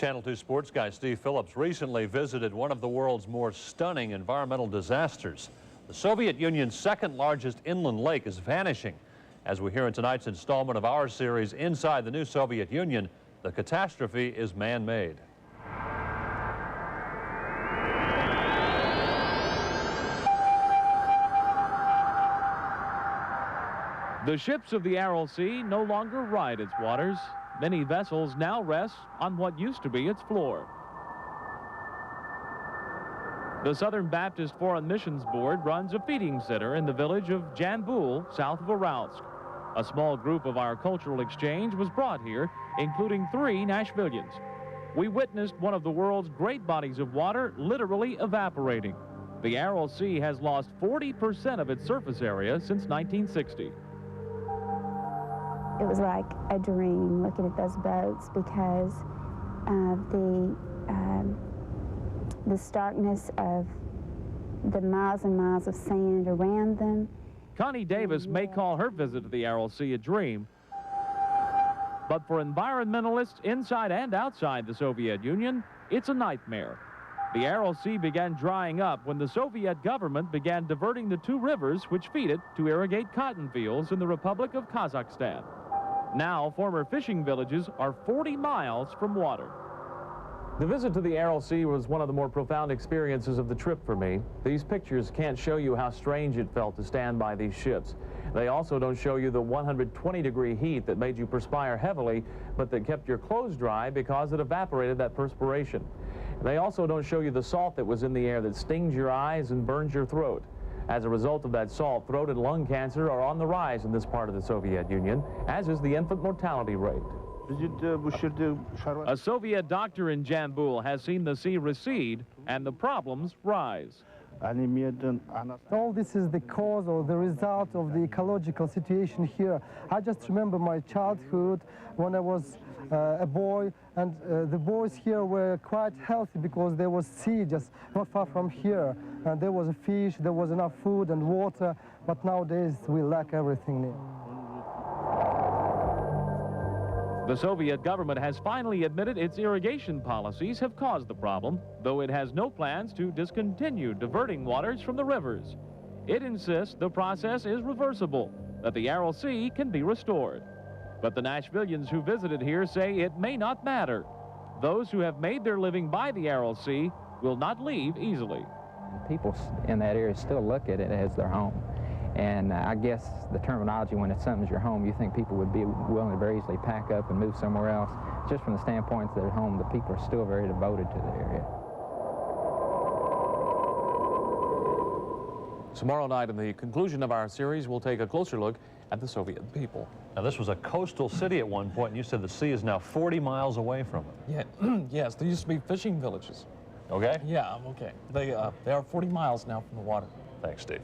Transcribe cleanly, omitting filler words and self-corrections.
Channel 2 sports guy Steve Phillips recently visited one of the world's more stunning environmental disasters. The Soviet Union's second largest inland lake is vanishing. As we hear in tonight's installment of our series, Inside the New Soviet Union, the catastrophe is man-made. The ships of the Aral Sea no longer ride its waters. Many vessels now rest on what used to be its floor. The Southern Baptist Foreign Missions Board runs a feeding center in the village of Jambul, south of Aralsk. A small group of our cultural exchange was brought here, including 3 Nashvillians. We witnessed one of the world's great bodies of water literally evaporating. The Aral Sea has lost 40% of its surface area since 1960. It was like a dream looking at those boats because of the starkness of the miles and miles of sand around them. Connie Davis may call her visit to the Aral Sea a dream, but for environmentalists inside and outside the Soviet Union, it's a nightmare. The Aral Sea began drying up when the Soviet government began diverting the 2 rivers which feed it to irrigate cotton fields in the Republic of Kazakhstan. Now, former fishing villages are 40 miles from water. The visit to the Aral Sea was one of the more profound experiences of the trip for me. These pictures can't show you how strange it felt to stand by these ships. They also don't show you the 120-degree heat that made you perspire heavily, but that kept your clothes dry because it evaporated that perspiration. They also don't show you the salt that was in the air that stings your eyes and burns your throat. As a result of that salt, throat and lung cancer are on the rise in this part of the Soviet Union, as is the infant mortality rate. A Soviet doctor in Jambul has seen the sea recede and the problems rise. All this is the cause or the result of the ecological situation here. I just remember my childhood when I was a boy, and the boys here were quite healthy because there was sea just not far from here, and there was a fish, there was enough food and water, but nowadays we lack everything now. The Soviet government has finally admitted its irrigation policies have caused the problem, though it has no plans to discontinue diverting waters from the rivers. It insists the process is reversible, that the Aral Sea can be restored. But the Nashvillians who visited here say it may not matter. Those who have made their living by the Aral Sea will not leave easily. People in that area still look at it as their home. And I guess the terminology, when it's something's your home, you think people would be willing to very easily pack up and move somewhere else. Just from the standpoint that at home, the people are still very devoted to the area. Tomorrow night, in the conclusion of our series, we'll take a closer look at the Soviet people. Now, this was a coastal city at one point, and you said the sea is now 40 miles away from it. Yeah, yes, there used to be fishing villages. Okay? Yeah, okay. They are 40 miles now from the water. Thanks, Steve.